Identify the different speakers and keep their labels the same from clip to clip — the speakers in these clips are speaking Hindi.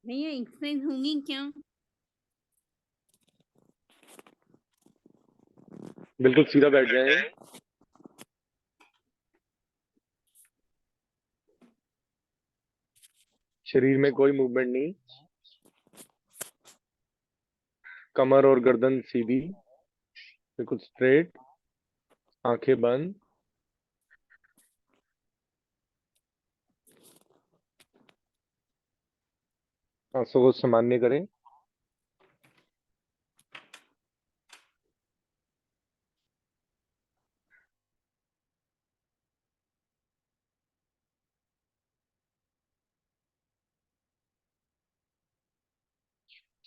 Speaker 1: भैया एक्सरसाइज होगी क्या?
Speaker 2: बिल्कुल सीधा बैठ जाएं। शरीर में कोई मूवमेंट नहीं। कमर और गर्दन सीधी, बिल्कुल स्ट्रेट। आंखें बंद। सांसों को सामान्य करें।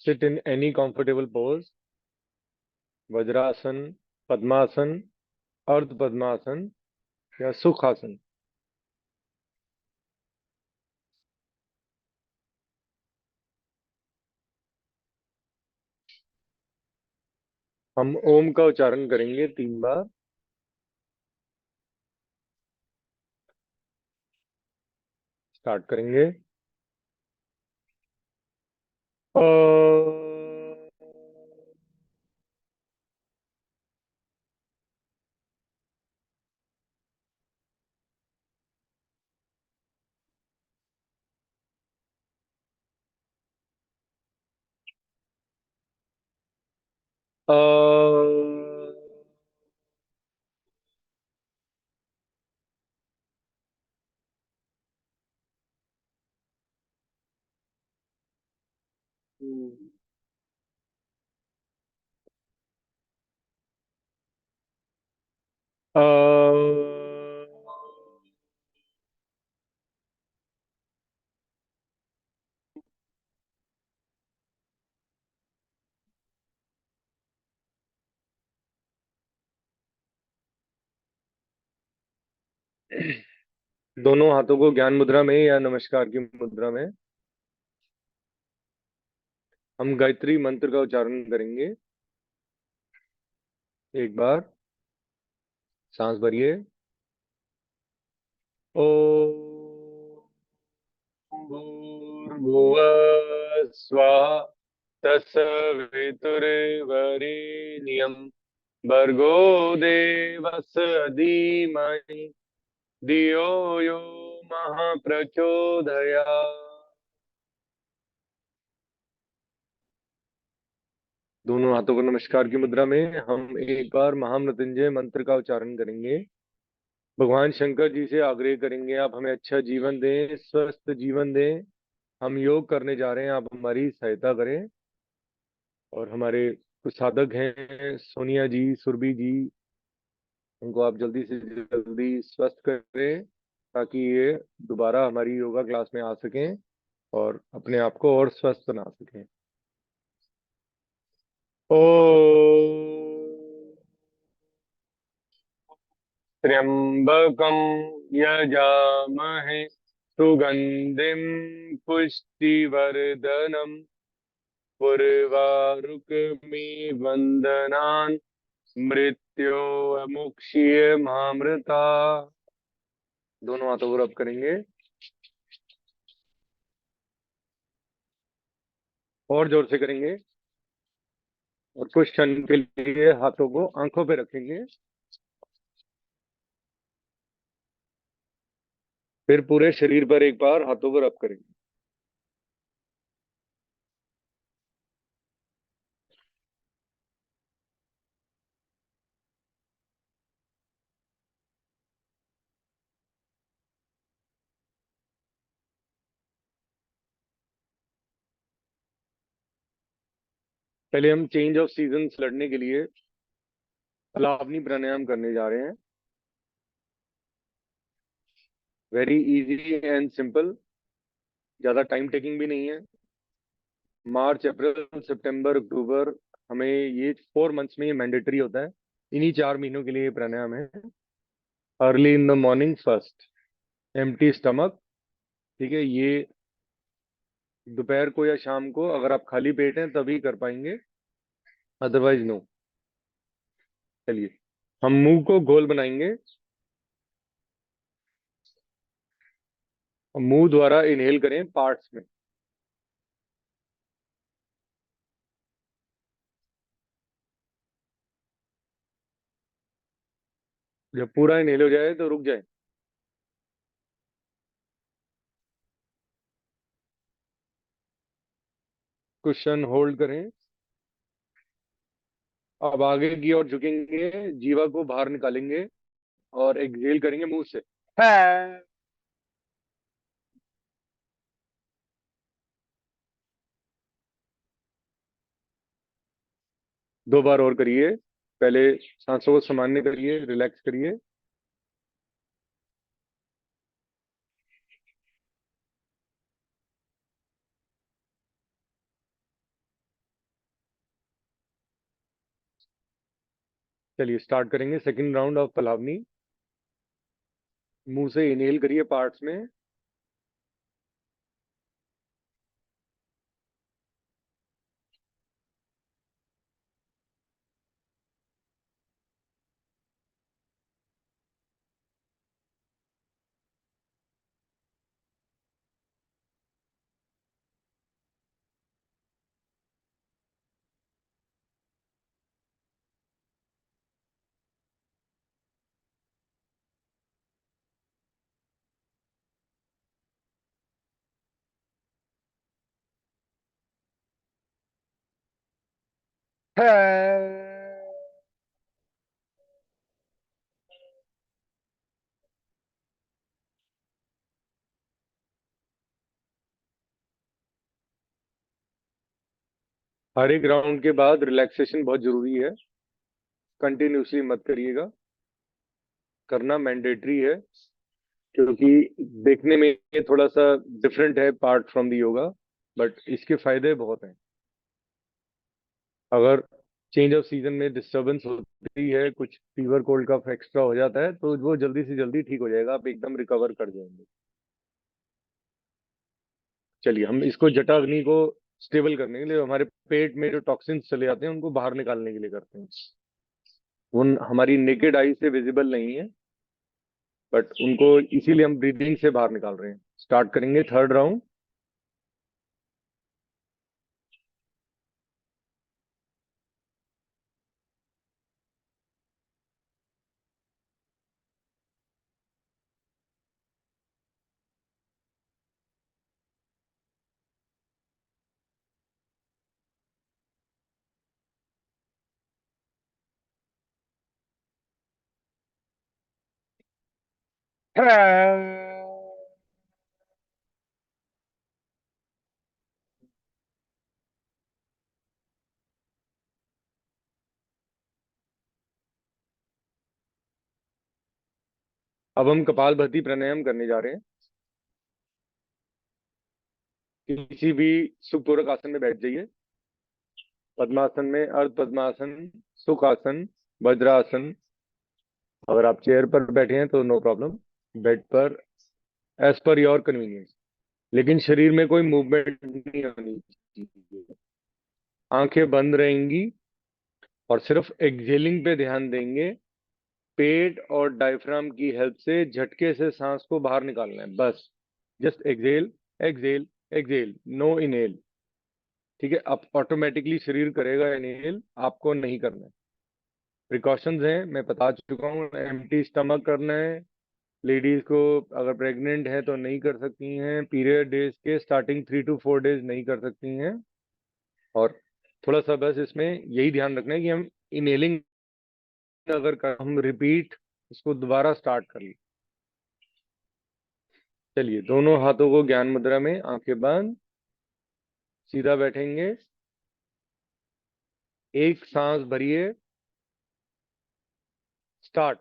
Speaker 2: Sit in any comfortable pose. Vajrasana, Padmasana, Ardha Padmasana या सुखासन। हम ओम का उच्चारण करेंगे 3 बार। स्टार्ट करेंगे। अ, अ, अ, दोनों हाथों को ज्ञान मुद्रा में या नमस्कार की मुद्रा में हम गायत्री मंत्र का उच्चारण करेंगे। 1 बार सांस भरिए। ओम भूर्भुवः स्वः तत्सवितुर्वरेण्यं भर्गो देवस्य धीमहि धियो यो महा प्रचोदयात्। दोनों हाथों को नमस्कार की मुद्रा में हम 1 बार महामृत्युंजय मंत्र का उच्चारण करेंगे। भगवान शंकर जी से आग्रह करेंगे, आप हमें अच्छा जीवन दें, स्वस्थ जीवन दें। हम योग करने जा रहे हैं, आप हमारी सहायता करें। और हमारे कुछ साधक हैं, सोनिया जी, सुरभि जी, उनको आप जल्दी से जल्दी स्वस्थ करें ताकि ये दोबारा हमारी योगा क्लास में आ सकें और अपने आप को और स्वस्थ बना सकें। ओ त्र्यंबकं यजामहे सुगंधिं पुष्टिवर्धनम् उर्वारुकमिव वन्दनान् मृत्योर्मुक्षीय मामृता। दोनों हाथों को रब करेंगे और जोर से करेंगे और कुछ क्षण के लिए हाथों को आंखों पे रखेंगे। फिर पूरे शरीर पर 1 बार हाथों को रब करेंगे। पहले हम चेंज ऑफ सीजन्स लड़ने के लिए अलावनी प्राणायाम करने जा रहे हैं। वेरी इजी एंड सिंपल, ज्यादा टाइम टेकिंग भी नहीं है। मार्च, अप्रैल, सितंबर, अक्टूबर, हमें ये 4 मंथ्स में ये मैंडेटरी होता है। इन्हीं 4 महीनों के लिए ये प्राणायाम है। Early in the morning first, empty stomach. ठीक है, ये दोपहर को या शाम को अगर आप खाली पेट हैं तभी कर पाएंगे, अदरवाइज नो। चलिए, हम मुंह को गोल बनाएंगे और मुंह द्वारा इनहेल करें पार्ट्स में। जब पूरा इनहेल हो जाए तो रुक जाए। क्वेश्चन होल्ड करें। अब आगे की ओर झुकेंगे, जीवा को बाहर निकालेंगे और एक्सहेल करेंगे मुंह से। हाँ। 2 बार और करिए। पहले सांसों को सामान्य करिए, रिलैक्स करिए। चलिए स्टार्ट करेंगे सेकंड राउंड ऑफ पलावनी। मुंह से इनहेल करिए पार्ट्स में। हाँ। हर एक राउंड के बाद रिलैक्सेशन बहुत जरूरी है। कंटिन्यूसली मत करिएगा, करना मैंडेटरी है, क्योंकि देखने में ये थोड़ा सा डिफरेंट है part from the yoga, but इसके फायदे बहुत हैं। अगर चेंज ऑफ सीजन में डिस्टरबेंस होती है, कुछ फीवर कोल्ड कफ एक्स्ट्रा हो जाता है, तो वो जल्दी से जल्दी ठीक हो जाएगा, आप एकदम रिकवर कर जाएंगे। चलिए हम इसको जटाग्नि को स्टेबल करने के लिए, हमारे पेट में जो टॉक्सिन्स चले जाते हैं उनको बाहर निकालने के लिए करते हैं। उन हमारी नेकेड आई से विजिबल नहीं है, बट उनको इसीलिए हम ब्रीदिंग से बाहर निकाल रहे हैं। स्टार्ट करेंगे थर्ड राउंड। अब हम कपालभाति प्राणायाम करने जा रहे हैं। किसी भी सुपूरक आसन में बैठ जाइए। पद्मासन में, अर्ध पद्मासन, सुखासन, वज्रासन। अगर आप चेयर पर बैठे हैं तो नो प्रॉब्लम, बेड पर, एज पर योर कन्वीनियंस। लेकिन शरीर में कोई मूवमेंट नहीं होनी चाहिए। आंखें बंद रहेंगी और सिर्फ एक्सहेलिंग पे ध्यान देंगे। पेट और डायफ्राम की हेल्प से झटके से सांस को बाहर निकालना है बस। Just exhale, exhale, exhale, no inhale. ठीक है, अब ऑटोमेटिकली शरीर करेगा इनहेल, आपको नहीं करना है। प्रिकॉशंस हैं, मैं बता चुका हूँ। एम्प्टी स्टमक करना है। लेडीज को अगर प्रेग्नेंट है तो नहीं कर सकती हैं। पीरियड डेज के स्टार्टिंग 3 to 4 डेज नहीं कर सकती हैं। और थोड़ा सा बस इसमें यही ध्यान रखना है कि हम इनहेलिंग अगर कर, हम रिपीट इसको दोबारा स्टार्ट कर लें। चलिए दोनों हाथों को ज्ञान मुद्रा में, आंखें बंद, सीधा बैठेंगे। एक सांस भरिए। स्टार्ट।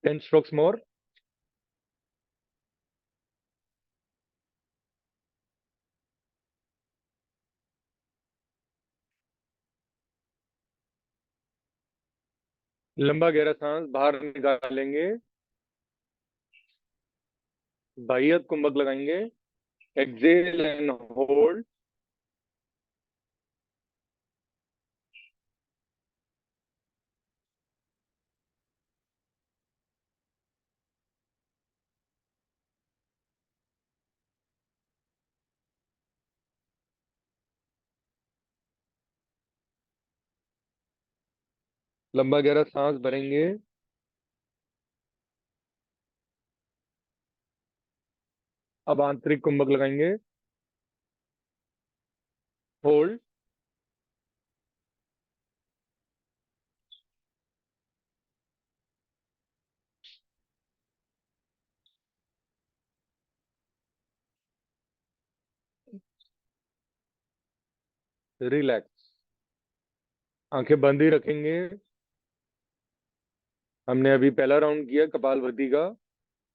Speaker 2: 10 strokes more. लंबा गहरा सांस बाहर निकालेंगे, बाह्य कुंभक लगाएंगे, एक्सेल एंड होल्ड। लंबा गहरा सांस भरेंगे, अब आंतरिक कुंभक लगाएंगे, होल्ड, रिलैक्स। आंखें बंद ही रखेंगे। हमने अभी पहला राउंड किया कपालभाति का।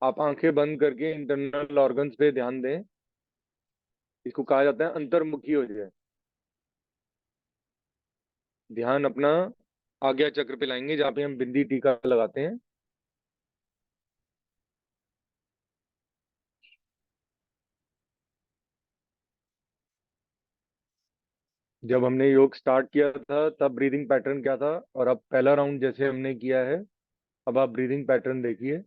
Speaker 2: आप आंखें बंद करके इंटरनल ऑर्गन्स पे ध्यान दें। इसको कहा जाता है अंतर्मुखी हो जाए। ध्यान अपना आज्ञा चक्र पे लाएंगे, जहाँ पे हम बिंदी टीका लगाते हैं। जब हमने योग स्टार्ट किया था तब ब्रीदिंग पैटर्न क्या था, और अब पहला राउंड जैसे हमने किया है, अब आप ब्रीदिंग पैटर्न देखिए।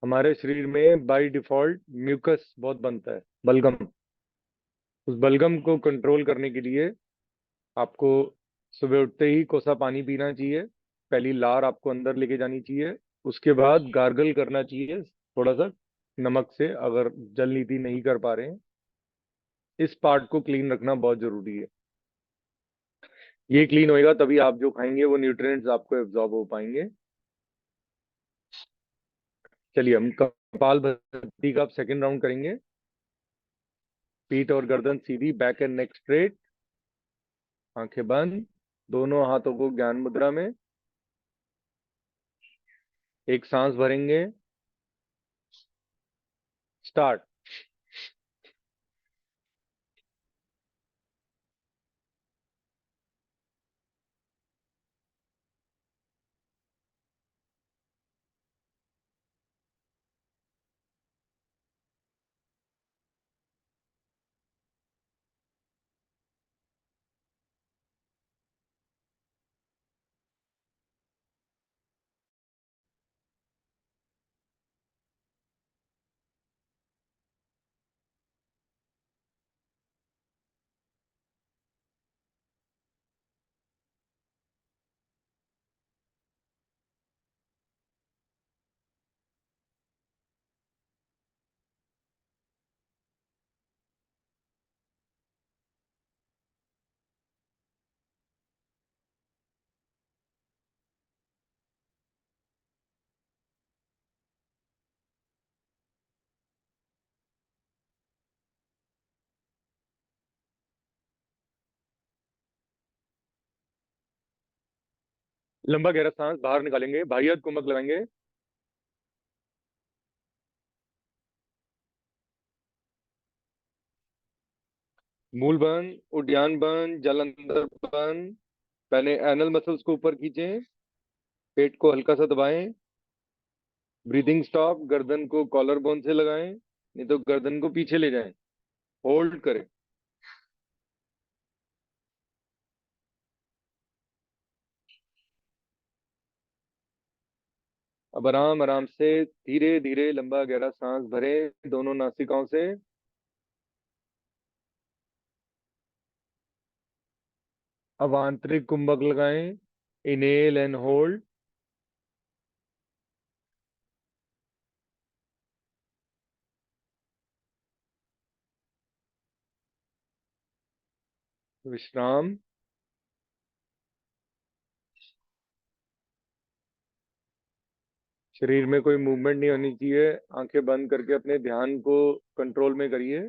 Speaker 2: हमारे शरीर में बाय डिफॉल्ट म्यूकस बहुत बनता है, बलगम। उस बलगम को कंट्रोल करने के लिए आपको सुबह उठते ही कोसा पानी पीना चाहिए। पहली लार आपको अंदर लेके जानी चाहिए। उसके बाद गार्गल करना चाहिए थोड़ा सा नमक से, अगर जल नीति नहीं कर पा रहे हैं। इस पार्ट को क्लीन रखना बहुत जरूरी है। ये क्लीन होएगा तभी आप जो खाएंगे वो न्यूट्रिएंट्स आपको एब्जॉर्ब हो पाएंगे। चलिए, हम कपाल भाती का अब सेकेंड राउंड करेंगे। पीठ और गर्दन सीधी, बैक एंड नेक स्ट्रेट, आंखें बंद, दोनों हाथों को ज्ञान मुद्रा में। एक सांस भरेंगे, स्टार्ट। लंबा गहरा सांस बाहर निकालेंगे, बाह्य कुंभक लगाएंगे, मूल बंद, उद्यान बंद, जल अंदर बंद। पहले एनल मसल्स को ऊपर खींचें, पेट को हल्का सा दबाएं। ब्रीदिंग स्टॉप, गर्दन को कॉलर बोन से लगाएं, नहीं तो गर्दन को पीछे ले जाएं। होल्ड करें। अब आराम आराम से धीरे धीरे लंबा गहरा सांस भरें दोनों नासिकाओं से। अब आंतरिक कुंभक लगाएं, इनहेल एंड होल्ड, विश्राम। शरीर में कोई मूवमेंट नहीं होनी चाहिए। आंखें बंद करके अपने ध्यान को कंट्रोल में करिए।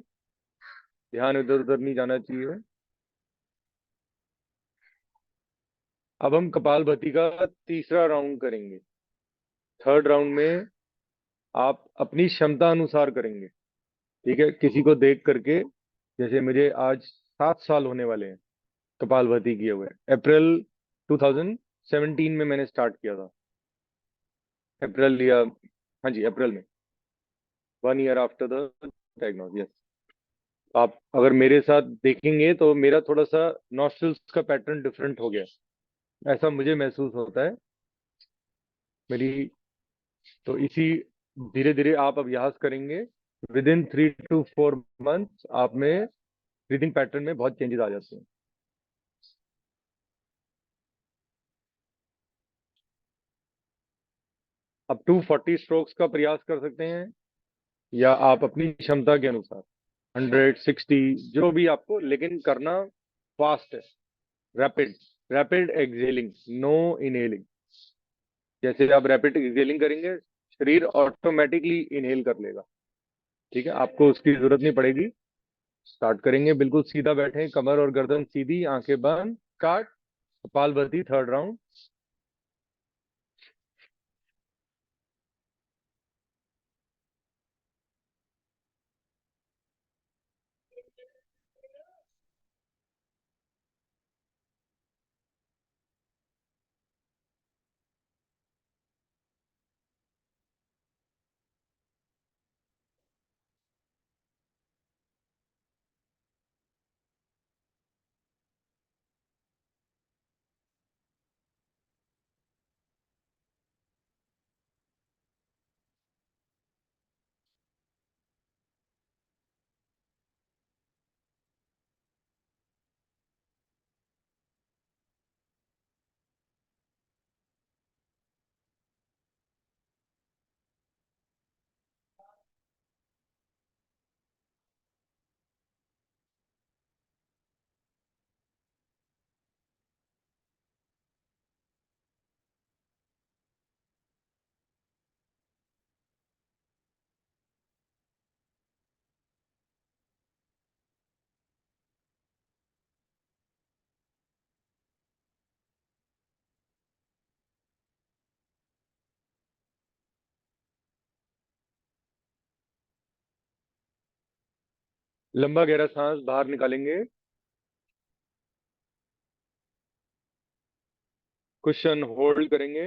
Speaker 2: ध्यान इधर उधर नहीं जाना चाहिए। अब हम कपालभाति का तीसरा राउंड करेंगे। थर्ड राउंड में आप अपनी क्षमता अनुसार करेंगे। ठीक है, किसी को देख करके। जैसे मुझे आज 7 साल होने वाले हैं कपालभाति किए हुए। अप्रैल 2017 में मैंने स्टार्ट किया था। अप्रैल या हाँ जी, अप्रैल में, 1 year after the diagnose. Yes. आप अगर मेरे साथ देखेंगे तो मेरा थोड़ा सा नॉस्ट्रल्स का पैटर्न डिफरेंट हो गया है। ऐसा मुझे महसूस होता है मेरी। तो इसी धीरे धीरे आप अभ्यास करेंगे। विद इन 3 to 4 months आप में ब्रीदिंग पैटर्न में बहुत चेंजेस आ जाते हैं। आप 240 स्ट्रोक्स का प्रयास कर सकते हैं, या आप अपनी क्षमता के अनुसार 160, जो भी आपको, लेकिन करना फास्ट है। Rapid, rapid exhaling, no inhaling. जैसे आप रैपिड एक्सेलिंग करेंगे, शरीर ऑटोमेटिकली इनहेल कर लेगा। ठीक है, आपको उसकी जरूरत नहीं पड़ेगी। स्टार्ट करेंगे, बिल्कुल सीधा बैठे, कमर और गर्दन सीधी, आंखें बंद, स्टार्ट। Kapalbhati third round. लंबा गहरा सांस बाहर निकालेंगे। क्वेश्चन होल्ड करेंगे।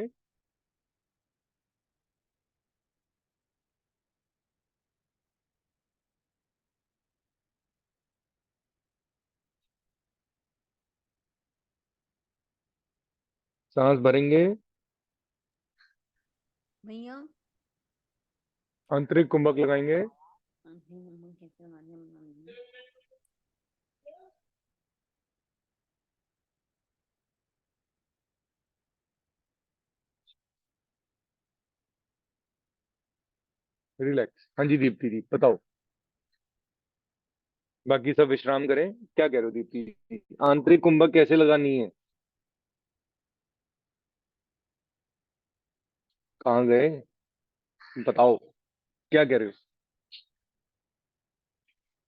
Speaker 2: सांस भरेंगे।
Speaker 1: भैया
Speaker 2: आंतरिक कुंभक लगाएंगे।
Speaker 1: कैसे बनानी है?
Speaker 2: रिलैक्स। हाँ जी दीप्ति जी, बताओ। बाकी सब विश्राम करें। क्या कह रहे हो दीप्ति जी? आंतरिक कुंभक कैसे लगानी है? कहाँ गए? बताओ, क्या कह रहे हो?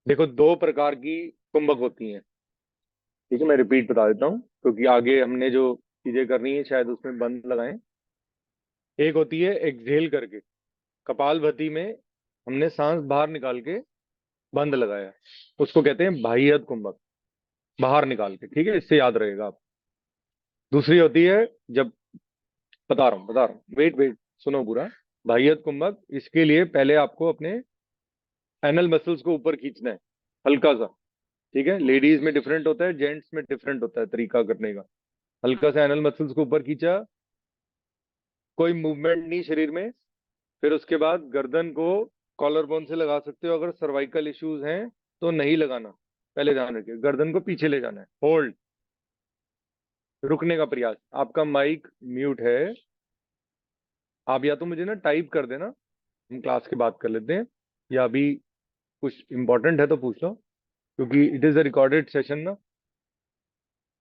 Speaker 2: देखो, 2 प्रकार की कुंभक होती हैं। ठीक है, मैं रिपीट बता देता हूँ, क्योंकि आगे हमने जो चीजें करनी है शायद उसमें बंद लगाएं। एक होती है एक्सहेल करके, कपालभाति में हमने सांस बाहर निकाल के बंद लगाया, उसको कहते हैं बाह्यत कुंभक, बाहर निकाल के। ठीक है, इससे याद रहेगा आप। दूसरी होती है, जब, बता रहा हूँ, वेट वेट, सुनो पूरा। बाह्यत कुंभक, इसके लिए पहले आपको अपने एनल मसल्स को ऊपर खींचना है, हल्का सा। ठीक है, लेडीज में डिफरेंट होता है, जेंट्स में डिफरेंट होता है तरीका करने का। हल्का सा एनल मसल्स को ऊपर खींचा, कोई मूवमेंट नहीं शरीर में। फिर उसके बाद गर्दन को कॉलर बोन से लगा सकते हो, अगर सर्वाइकल इश्यूज हैं तो नहीं लगाना। पहले ध्यान रखिए, गर्दन को पीछे ले जाना है। होल्ड, रुकने का प्रयास। आपका माइक म्यूट है। आप या तो मुझे ना टाइप कर देना, हम क्लास के बात कर लेते हैं, या अभी कुछ इंपॉर्टेंट है तो पूछ लो, क्योंकि it is a recorded session ना।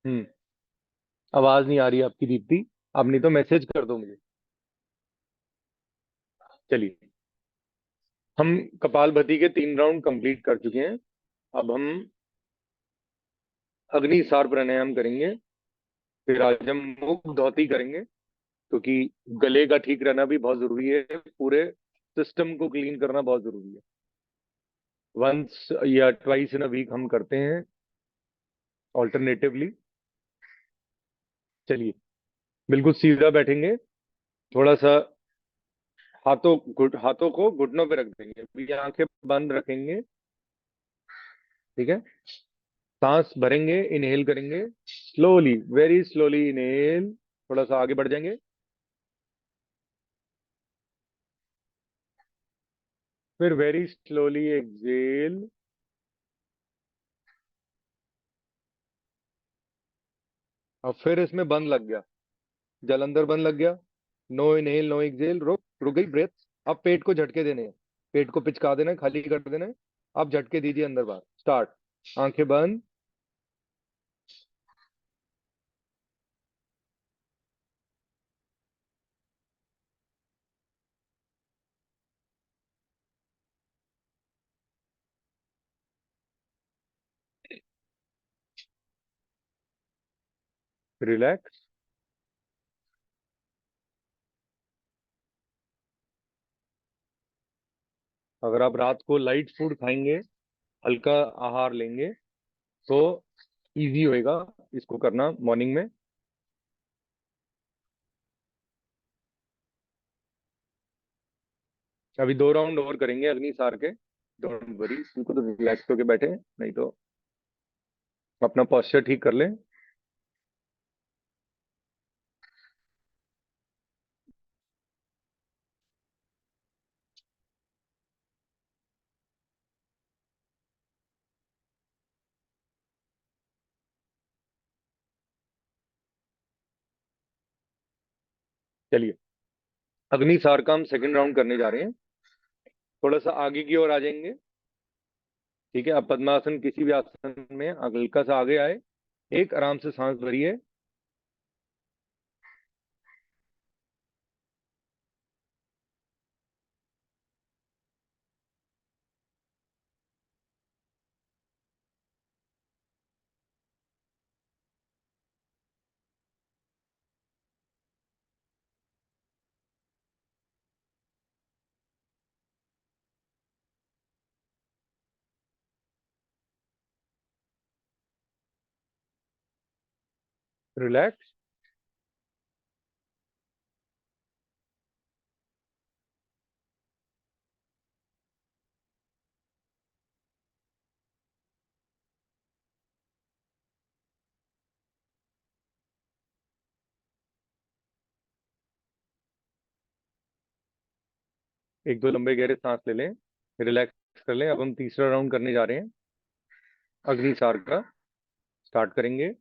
Speaker 2: हम्म। आवाज नहीं आ रही आपकी दीप्ति, आप नहीं तो मैसेज कर दो मुझे। चलिए, हम कपालभाति के 3 राउंड कंप्लीट कर चुके हैं। अब हम अग्निसार प्राणायाम करेंगे। फिर आज हम मुख धोती करेंगे, क्योंकि गले का ठीक रहना भी बहुत जरूरी है। पूरे सिस्टम को क्लीन करना बहुत जरूरी है। वंस या ट्वाइस इन अ वीक हम करते हैं, ऑल्टरनेटिवली। चलिए, बिल्कुल सीधा बैठेंगे। थोड़ा सा हाथों को घुटनों पे रख देंगे, अभी आंखें बंद रखेंगे। ठीक है। सांस भरेंगे, इनहेल करेंगे स्लोली, वेरी स्लोली इनहेल। थोड़ा सा आगे बढ़ जाएंगे। फिर वेरी स्लोली एक्सेल। और फिर इसमें बंद लग गया, जल अंदर बंद लग गया। नो इनहेल नो एक्सेल, रुक रुक गई ब्रेथ। अब पेट को झटके देने हैं, पेट को पिचका देना है, खाली कर देना है। अब झटके दीजिए अंदर बाहर, स्टार्ट। आंखें बंद। रिलैक्स। अगर आप रात को लाइट फूड खाएंगे, हल्का आहार लेंगे, तो इजी होएगा इसको करना मॉर्निंग में। अभी 2 राउंड और करेंगे अग्निसार के। डोंट वरी, बिल्कुल तो रिलैक्स होके बैठे, नहीं तो अपना पोस्चर ठीक कर लें। चलिए, अग्निसार का हम सेकंड राउंड करने जा रहे हैं। थोड़ा सा आगे की ओर आ जाएंगे। ठीक है, आप पद्मासन किसी भी आसन में हल्का सा आगे आए। एक आराम से सांस भरिए। रिलैक्स। एक दो लंबे गहरे सांस ले लें, रिलैक्स कर लें। अब हम तीसरा राउंड करने जा रहे हैं अग्निसार का। स्टार्ट करेंगे।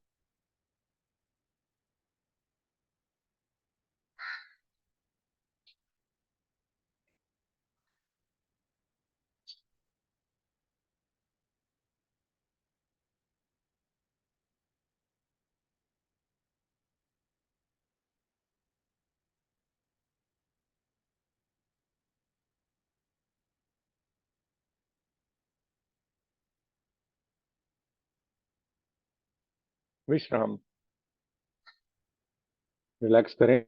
Speaker 2: विश्राम। रिलैक्स करें।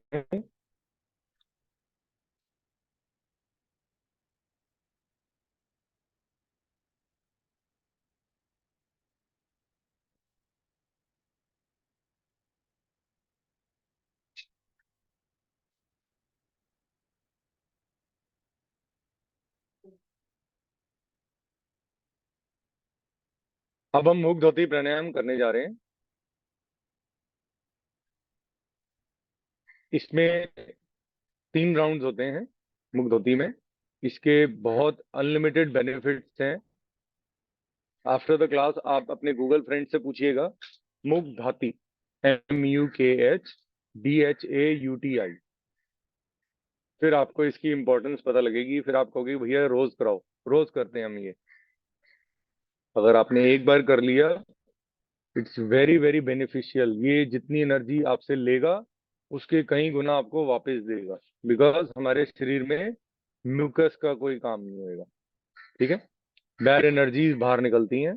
Speaker 2: अब हम मुख धोती प्राणायाम करने जा रहे हैं। इसमें 3 राउंड्स होते हैं मुख धोती में। इसके बहुत अनलिमिटेड बेनिफिट्स हैं। आफ्टर द क्लास आप अपने गूगल फ्रेंड से पूछिएगा, मुख धाती, MUKHDHAUTI। फिर आपको इसकी इंपॉर्टेंस पता लगेगी। फिर आप कहोगे भैया रोज कराओ। रोज करते हैं हम ये। अगर आपने एक बार कर लिया, इट्स वेरी वेरी बेनिफिशियल। ये जितनी एनर्जी आपसे लेगा, उसके कई गुना आपको वापस देगा। बिकॉज हमारे शरीर में म्यूकस का कोई काम नहीं होएगा। ठीक है, बैड एनर्जीज बाहर निकलती हैं।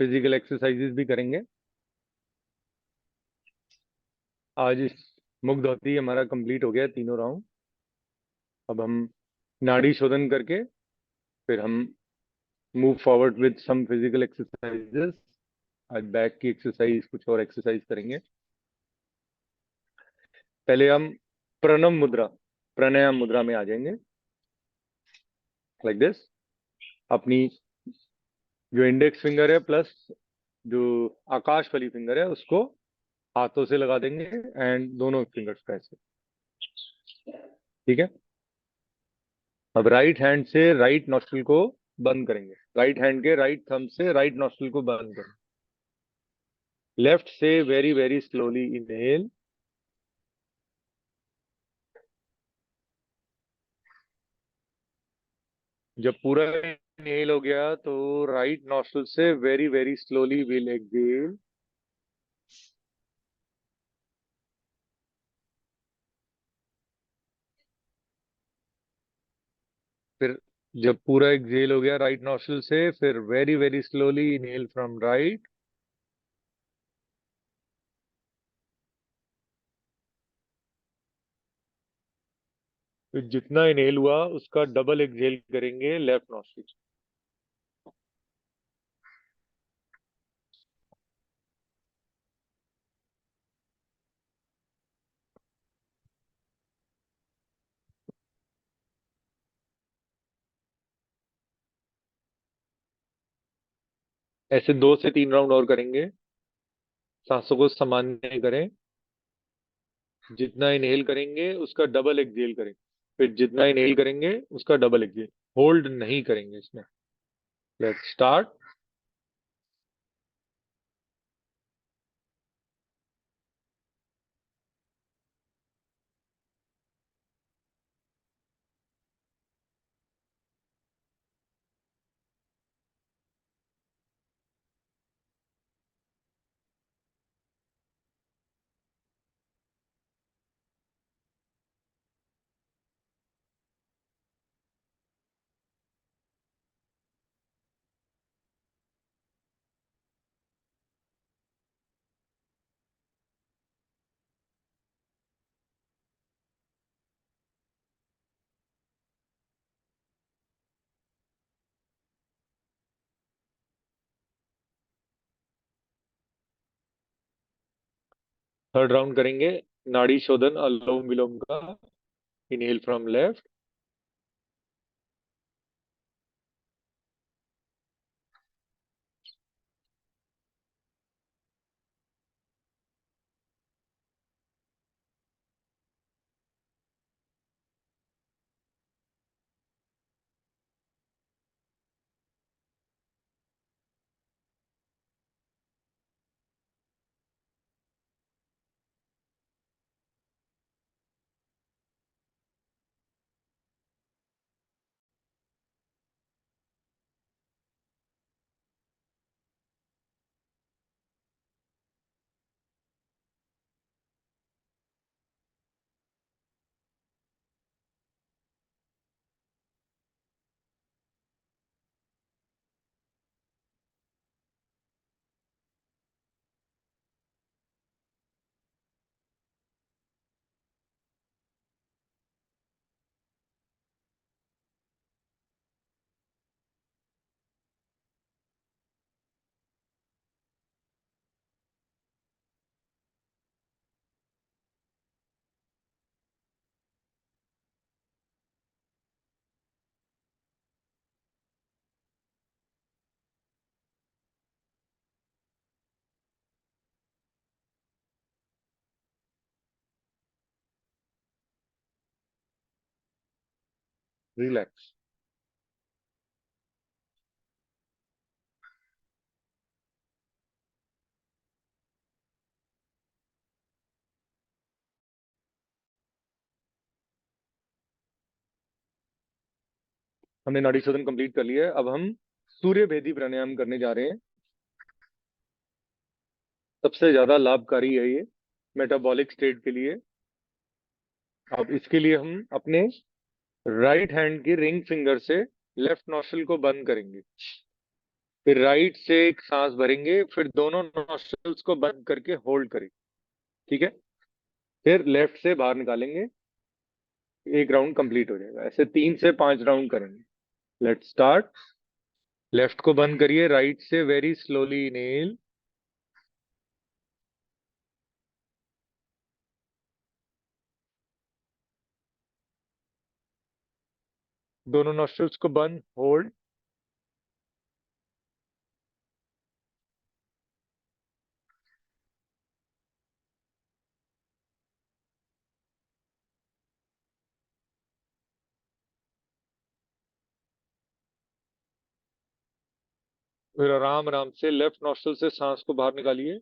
Speaker 2: फिजिकल एक्सरसाइजेस भी करेंगे। आज इस मुग्ध होती हमारा कंप्लीट हो गया, तीनों राउंड। अब हम नाड़ी शोधन करके फिर हम move forward with some physical exercises. आज बैक की एक्सरसाइज, कुछ और एक्सरसाइज करेंगे। पहले हम प्रणव मुद्रा, प्राणायाम मुद्रा में आ जाएंगे, लाइक दिस। अपनी जो इंडेक्स फिंगर है प्लस जो आकाश वाली फिंगर है उसको हाथों से लगा देंगे, एंड दोनों फिंगर्स का ऐसे। ठीक है। अब राइट हैंड से राइट नॉस्ट्रिल को बंद करेंगे, राइट हैंड के राइट थंब से राइट नॉस्ट्रिल को बंद करेंगे। लेफ्ट से वेरी वेरी स्लोली इनहेल, जब पूरा इनहेल हो गया तो राइट नॉस्ट्रिल से very very slowly will exhale. फिर जब पूरा एक्सहेल हो गया राइट नॉस्ट्रिल से, फिर very very slowly inhale from right. फिर जितना इनहेल हुआ उसका डबल एक्सहेल करेंगे लेफ्ट नॉस्ट्रिल। ऐसे 2 से 3 राउंड और करेंगे। सांसों को सामान्य करें, जितना इनहेल करेंगे उसका डबल एक्सहेल करेंगे, फिर जितना इनहेल करेंगे उसका डबल एक्सहेल। होल्ड नहीं करेंगे इसमें। Let's start. थर्ड राउंड करेंगे नाड़ी शोधन अनुलोम विलोम का। Inhale from left, relax. हमने नाड़ी शोधन कंप्लीट कर लिया है। अब हम सूर्य भेदी प्राणायाम करने जा रहे हैं। सबसे ज्यादा लाभकारी है ये मेटाबॉलिक स्टेट के लिए। अब इसके लिए हम अपने राइट हैंड की रिंग फिंगर से लेफ्ट नॉस्ट्रिल को बंद करेंगे। फिर राइट से एक सांस भरेंगे, फिर दोनों नॉस्ट्रल्स को बंद करके होल्ड करें। ठीक है। फिर लेफ्ट से बाहर निकालेंगे, एक राउंड कंप्लीट हो जाएगा। ऐसे 3 से 5 राउंड करेंगे। Let's start. लेफ्ट को बंद करिए, राइट से वेरी स्लोली इनहेल, दोनों नॉस्ट्रल्स को बंद, होल्ड, फिर आराम आराम से लेफ्ट नॉस्ट्रल से सांस को बाहर निकालिए।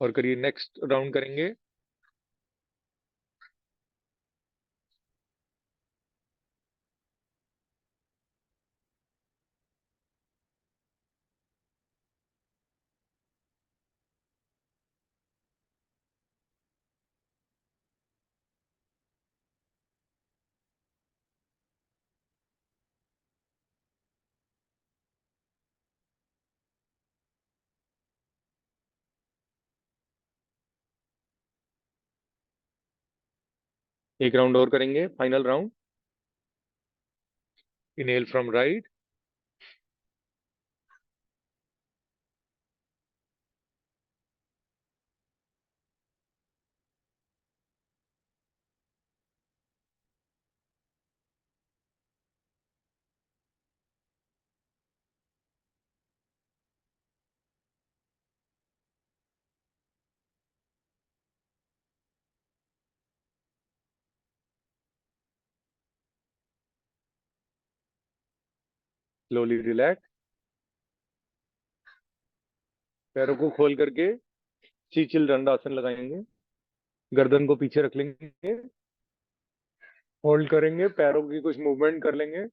Speaker 2: और करिए, नेक्स्ट राउंड करेंगे। एक राउंड और करेंगे, final round. Inhale from right, slowly relax, पैरों को खोल करके चीचिल दंडासन लगाएंगे। गर्दन को पीछे रख लेंगे, होल्ड करेंगे, पैरों की कुछ मूवमेंट कर लेंगे।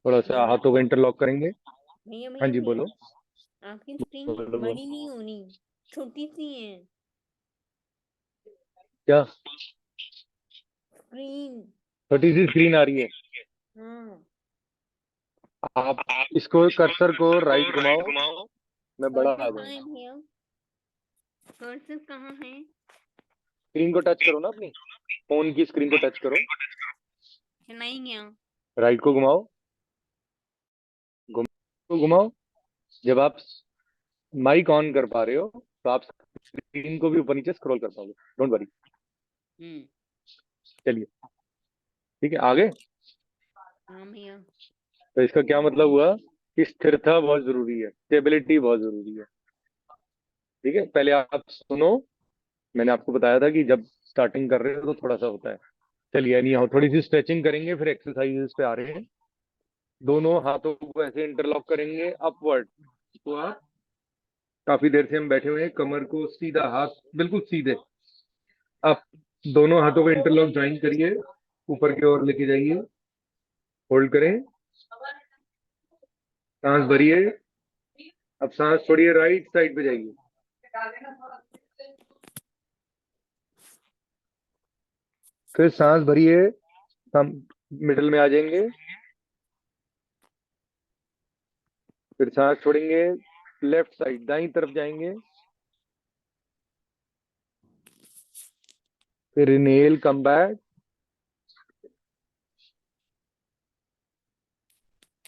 Speaker 2: थोड़ा सा
Speaker 1: भैया
Speaker 2: हाथों को इंटरलॉक करेंगे।
Speaker 1: भैया
Speaker 2: हाँ
Speaker 1: भैया
Speaker 2: जी,
Speaker 1: भैया
Speaker 2: बोलो।
Speaker 1: आपकी स्क्रीन
Speaker 2: बोलो बोलो।
Speaker 1: बड़ी नहीं होनी, छोटी सी है
Speaker 2: क्या?
Speaker 1: स्क्रीन।
Speaker 2: छोटी सी स्क्रीन आ रही है?
Speaker 1: हाँ।
Speaker 2: आप इसको, कर्सर को राइट घुमाओ, मैं बड़ा
Speaker 1: कर्सर
Speaker 2: आ
Speaker 1: कहाँ
Speaker 2: जाऊंगा।
Speaker 1: है भैया? कर्सर कहाँ है?
Speaker 2: स्क्रीन को टच करो ना, अपनी फोन की स्क्रीन को टच करो।
Speaker 1: नहीं गया।
Speaker 2: राइट को घुमाओ, घुमाओ। जब आप माइक ऑन कर पा रहे हो तो आप स्क्रीन को भी ऊपर नीचे स्क्रॉल कर पाओगे, डोंट वरी।
Speaker 1: हम्म।
Speaker 2: चलिए, ठीक है, आगे।
Speaker 1: हाँ भैया।
Speaker 2: तो इसका क्या मतलब हुआ कि स्थिरता बहुत जरूरी है, स्टेबिलिटी बहुत जरूरी है। ठीक है, पहले आप सुनो। मैंने आपको बताया था कि जब स्टार्टिंग कर रहे हो तो थोड़ा सा होता है। चलिए, नहीं हो, थोड़ी सी स्ट्रेचिंग करेंगे, फिर एक्सरसाइजेस पे आ रहे हैं। दोनों हाथों को ऐसे इंटरलॉक करेंगे अपवर्ड। तो आप, काफी देर से हम बैठे हुए हैं, कमर को सीधा, हाथ बिल्कुल सीधे। आप दोनों हाथों को इंटरलॉक ज्वाइन करिए, ऊपर की ओर लेके जाइए, होल्ड करें, सांस भरिए। अब सांस छोड़िए, राइट साइड पे जाइए, फिर सांस भरिए, हम मिडल में आ जाएंगे, फिर सांस छोड़ेंगे, लेफ्ट साइड दाईं तरफ जाएंगे, फिर इनहेल, कम बैक,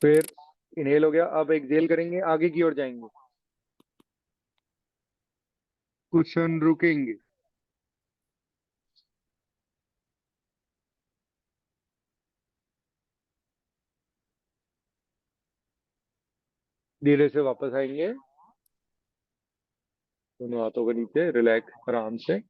Speaker 2: फिर इनहेल हो गया, अब एक्सहेल करेंगे, आगे की ओर जाएंगे, कुछ क्षण रुकेंगे, धीरे से वापस आएंगे, दोनों हाथों के नीचे, रिलैक्स आराम से।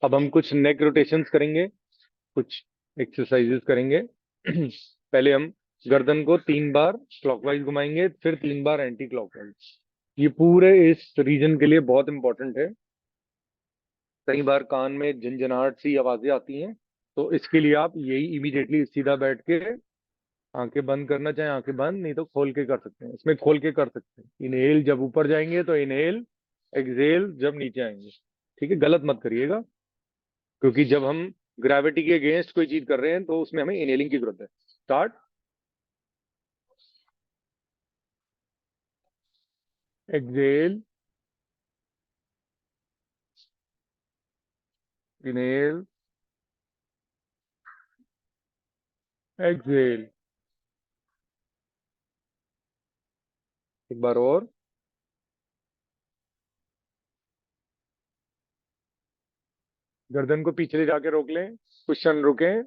Speaker 2: अब हम कुछ नेक रोटेशंस करेंगे, कुछ एक्सरसाइजेस करेंगे। पहले हम गर्दन को 3 बार क्लॉकवाइज घुमाएंगे, फिर 3 बार एंटी क्लॉकवाइज। ये पूरे इस रीजन के लिए बहुत इंपॉर्टेंट है। कई बार कान में झंझनाहट सी आवाजें आती हैं, तो इसके लिए आप यही इमीडिएटली सीधा बैठ के आंखें बंद करना, चाहे आंखें बंद, नहीं तो खोल के कर सकते हैं। इसमें खोल के कर सकते हैं। इनहेल जब ऊपर जाएंगे तो इनहेल, एक्सहेल जब नीचे आएंगे। ठीक है, गलत मत करिएगा, क्योंकि जब हम ग्रेविटी के अगेंस्ट कोई चीज कर रहे हैं तो उसमें हमें इनहेलिंग की जरूरत है। स्टार्ट। Exhale, inhale, exhale. एक बार और। गर्दन को पीछे ले जाके रोक लें, कुछ क्षण रुकें,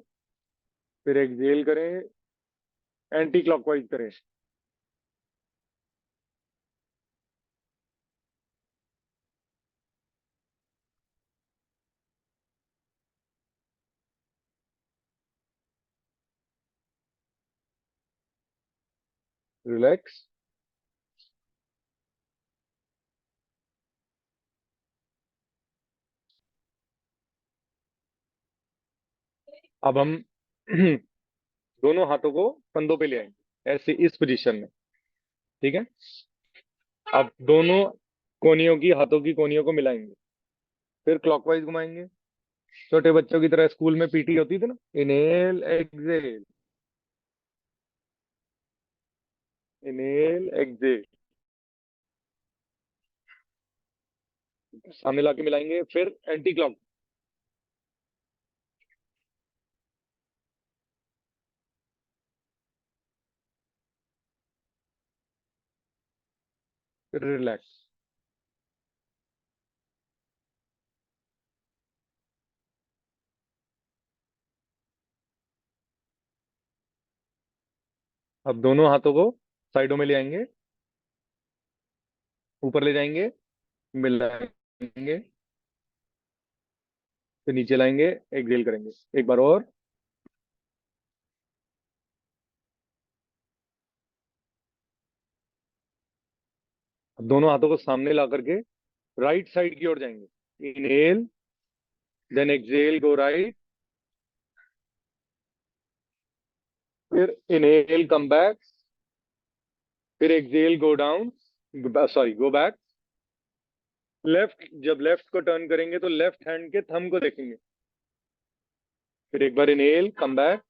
Speaker 2: फिर एक्सहेल करें, एंटी क्लॉकवाइज करें। रिलैक्स। अब हम दोनों हाथों को कंधों पे ले आएंगे, ऐसे इस पोजीशन में। ठीक है। अब दोनों कोनियों की, हाथों की कोनियों को मिलाएंगे, फिर क्लॉकवाइज घुमाएंगे। छोटे बच्चों की तरह स्कूल में पीटी होती थी ना, इनहेल एक्सहेल, इनहेल एक्सहेल। सामने लाके मिलाएंगे, फिर एंटी क्लॉक, फिर रिलैक्स। अब दोनों हाथों को साइडों में ले आएंगे, ऊपर ले जाएंगे, मिलाएंगे, फिर नीचे लाएंगे, एक्सहेल करेंगे। एक बार और। अब दोनों हाथों को सामने ला करके राइट साइड की ओर जाएंगे। Inhale, then exhale, go right, फिर इनहेल कम बैक, फिर exhale go down, sorry go back. Left, जब लेफ्ट को टर्न करेंगे तो लेफ्ट हैंड के थंब को देखेंगे। फिर एक बार इनहेल कम बैक,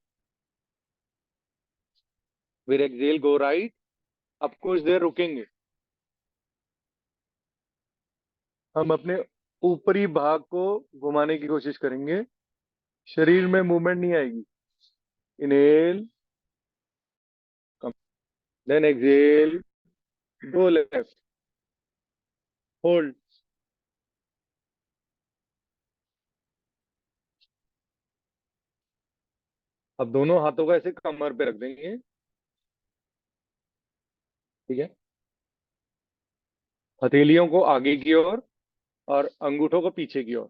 Speaker 2: फिर एक्सहेल गो राइट। अब कुछ देर रुकेंगे। हम अपने ऊपरी भाग को घुमाने की कोशिश करेंगे, शरीर में मूवमेंट नहीं आएगी। Inhale, then exhale, go left, hold. अब दोनों हाथों को ऐसे कमर पे रख देंगे। ठीक है। हथेलियों को आगे की ओर और अंगूठों को पीछे की ओर।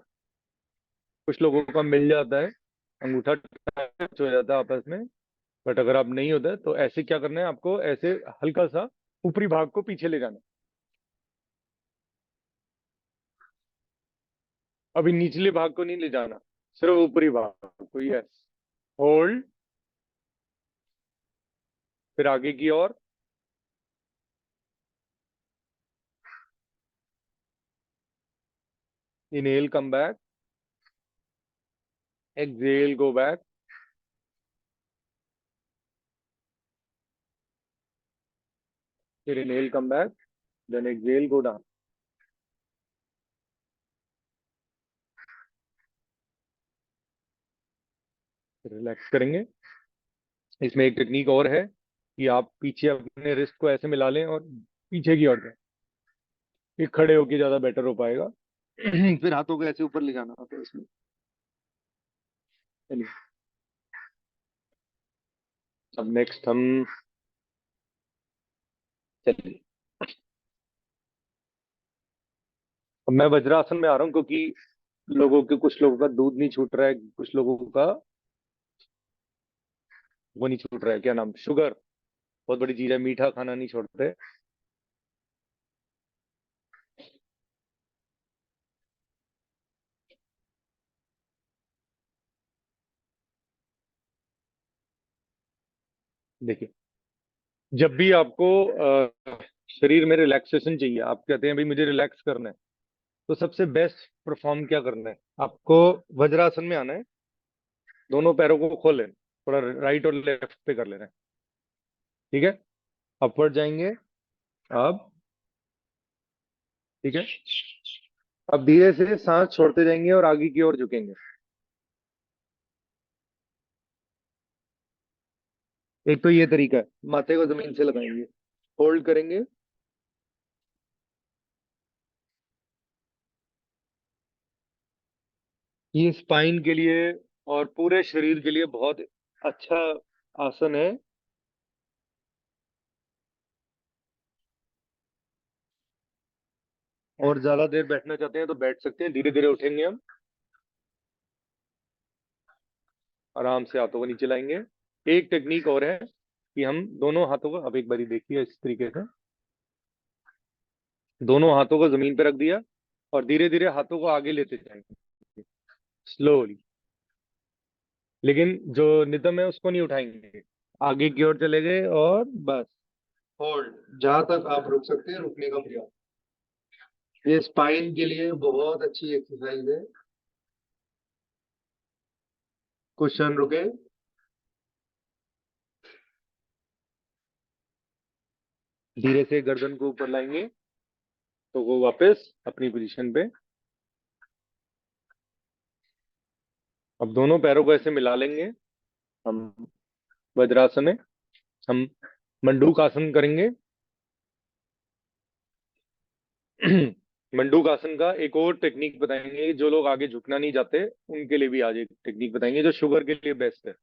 Speaker 2: कुछ लोगों का मिल जाता है, अंगूठा टच हो जाता है आपस में। बट अगर आप नहीं होता है तो ऐसे क्या करना है आपको, ऐसे हल्का सा ऊपरी भाग को पीछे ले जाना है। अभी निचले भाग को नहीं ले जाना, सिर्फ ऊपरी भाग को। यस, होल्ड, फिर आगे की ओर, inhale come back, exhale go back, फिर inhale come back, then exhale go down. Relax करेंगे। इसमें एक टेक्निक और है कि आप पीछे अपने रिस्ट को ऐसे मिला लें और पीछे की ओर जाए, ये खड़े होके ज्यादा बेटर हो पाएगा। फिर हाथों को ऐसे ऊपर ले जाना होता है इसमें। चलिए। अब नेक्स्ट हम चलिए, अब मैं वज्रासन में आ रहा हूँ क्योंकि कुछ लोगों का दूध नहीं छूट रहा है, कुछ लोगों का वो नहीं छूट रहा है, क्या नाम, शुगर बहुत बड़ी चीज है, मीठा खाना नहीं छोड़ते। देखिए, जब भी आपको शरीर में रिलैक्सेशन चाहिए, आप कहते हैं भाई मुझे रिलैक्स करना है, तो सबसे बेस्ट परफॉर्म क्या करना है, आपको वज्रासन में आना है, दोनों पैरों को खोल लेना, थोड़ा राइट और लेफ्ट पे कर लेना है। ठीक है, अपवर्ड जाएंगे। अब ठीक है, अब धीरे से सांस छोड़ते जाएंगे और आगे की ओर झुकेंगे। एक तो ये तरीका है, माथे को जमीन से लगाएंगे, होल्ड करेंगे, ये स्पाइन के लिए और पूरे शरीर के लिए बहुत अच्छा आसन है। और ज्यादा देर बैठना चाहते हैं तो बैठ सकते हैं, धीरे धीरे उठेंगे हम, आराम से हाथों को नीचे लाएंगे। एक टेक्निक और है कि हम दोनों हाथों को, अब एक बारी देखिए इस तरीके से, दोनों हाथों को जमीन पे रख दिया और धीरे धीरे हाथों को आगे लेते जाएंगे, स्लोली। लेकिन जो नितम है उसको नहीं उठाएंगे, आगे की ओर चले गए और बस होल्ड, जहां तक आप रुक सकते हैं रुकने का प्रयास। ये स्पाइन के लिए बहुत अच्छी एक्सरसाइज है। क्वेश्चन रुके, धीरे से गर्दन को ऊपर लाएंगे तो वो वापस अपनी पोजीशन पे। अब दोनों पैरों को ऐसे मिला लेंगे हम, वज्रासन में हम मंडूक आसन करेंगे। मंडूक आसन का एक और टेक्निक बताएंगे, जो लोग आगे झुकना नहीं चाहते उनके लिए भी आज एक टेक्निक बताएंगे जो शुगर के लिए बेस्ट है।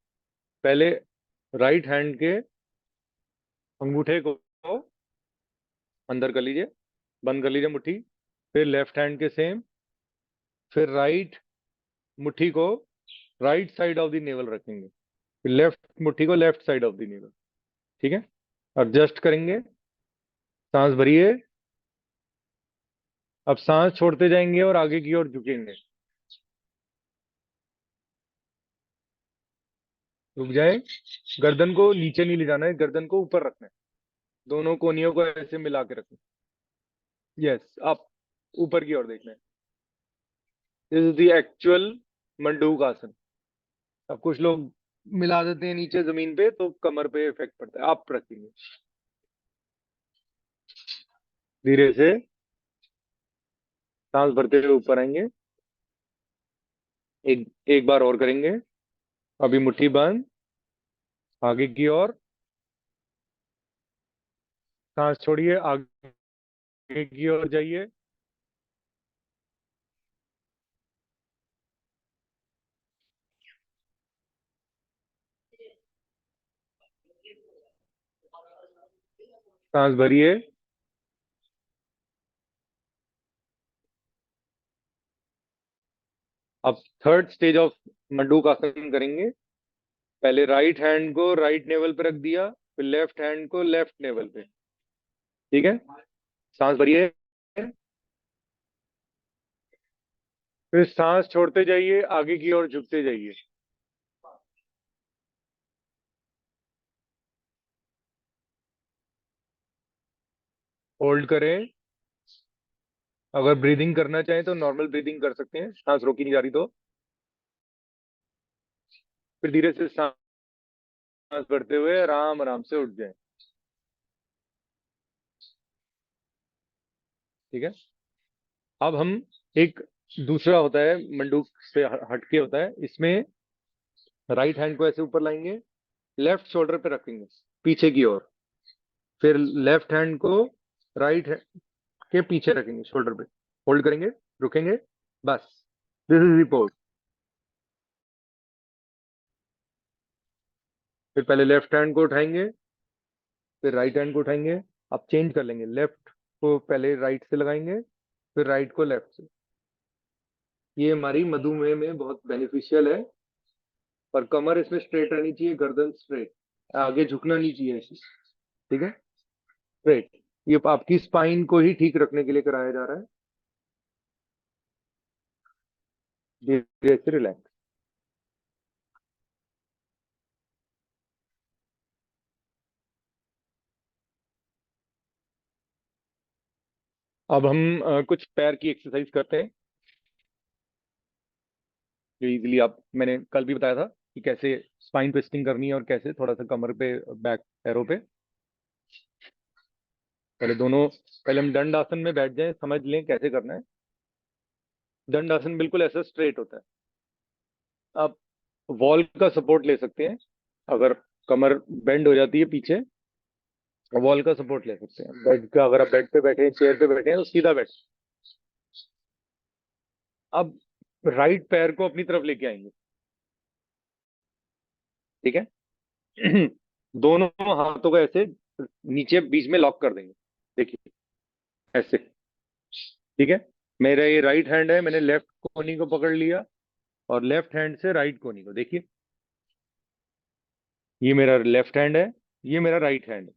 Speaker 2: पहले राइट हैंड के अंगूठे को अंदर कर लीजिए, बंद कर लीजिए मुट्ठी, फिर लेफ्ट हैंड के सेम, फिर राइट मुट्ठी को right side of the naval रखेंगे, फिर लेफ्ट मुट्ठी को left side of the naval. ठीक है, एडजस्ट करेंगे, सांस भरिए, अब सांस छोड़ते जाएंगे और आगे की ओर झुकेंगे। रुक जाए, गर्दन को नीचे नहीं ले जाना है, गर्दन को ऊपर रखना है, दोनों कोनियों को ऐसे मिला के रखना है। यस, आप ऊपर की ओर देखना है। दिस इज द एक्चुअल मंडूक आसन। अब कुछ लोग मिला देते हैं नीचे जमीन पे तो कमर पे इफेक्ट पड़ता है, आप रखेंगे धीरे से, सांस भरते हुए ऊपर आएंगे, एक एक बार और करेंगे। अभी मुट्ठी बंद, आगे की ओर, सांस छोड़िए, आगे की ओर जाइए, सांस भरिए। अब थर्ड स्टेज ऑफ मंडूक आसन करेंगे। पहले राइट हैंड को राइट नेवल पे रख दिया, फिर लेफ्ट हैंड को लेफ्ट नेवल पे। ठीक है, सांस भरिए, फिर सांस छोड़ते जाइए, आगे की ओर झुकते जाइए। होल्ड करें, अगर ब्रीदिंग करना चाहें तो नॉर्मल ब्रीदिंग कर सकते हैं, सांस रोकी नहीं जा रही तो। फिर धीरे से सांस भरते हुए आराम आराम से उठ जाएं। ठीक है, अब हम एक दूसरा होता है मंडूक से हटके होता है, इसमें राइट हैंड को ऐसे ऊपर लाएंगे, लेफ्ट शोल्डर पे रखेंगे पीछे की ओर, फिर लेफ्ट हैंड को राइट के पीछे रखेंगे शोल्डर पे, होल्ड करेंगे, रुकेंगे, बस। This is report. फिर पहले लेफ्ट हैंड को उठाएंगे, फिर राइट हैंड को उठाएंगे। अब चेंज कर लेंगे, लेफ्ट को पहले राइट से लगाएंगे, फिर राइट को लेफ्ट से। ये हमारी मधुमेह में बहुत बेनिफिशियल है। पर कमर इसमें स्ट्रेट रहनी चाहिए, गर्दन स्ट्रेट, आगे झुकना नहीं चाहिए ऐसे। ठीक है, स्ट्रेट। ये आपकी स्पाइन को ही ठीक रखने के लिए कराया जा रहा है। धीरे धीरे से रिलैक्स। अब हम कुछ पैर की एक्सरसाइज करते हैं, जो इजीली आप, मैंने कल भी बताया था कि कैसे स्पाइन ट्विस्टिंग करनी है और कैसे थोड़ा सा कमर पे, बैक पैरों पे। पहले हम दंड आसन में बैठ जाएं, समझ लें कैसे करना है। दंड आसन बिल्कुल ऐसा स्ट्रेट होता है। आप वॉल का सपोर्ट ले सकते हैं, अगर कमर बेंड हो जाती है पीछे, वॉल का सपोर्ट ले सकते हैं। बेड का, अगर आप बेड पे बैठे हैं, चेयर पे बैठे हैं, तो सीधा बैठ। अब राइट पैर को अपनी तरफ लेके आएंगे। ठीक है। दोनों हाथों को ऐसे नीचे बीच में लॉक कर देंगे। देखिए, ऐसे। ठीक है, मेरा ये राइट हैंड है, मैंने लेफ्ट कोनी को पकड़ लिया, और लेफ्ट हैंड से राइट कोनी को। देखिए, ये मेरा लेफ्ट हैंड है, ये मेरा राइट हैंड है,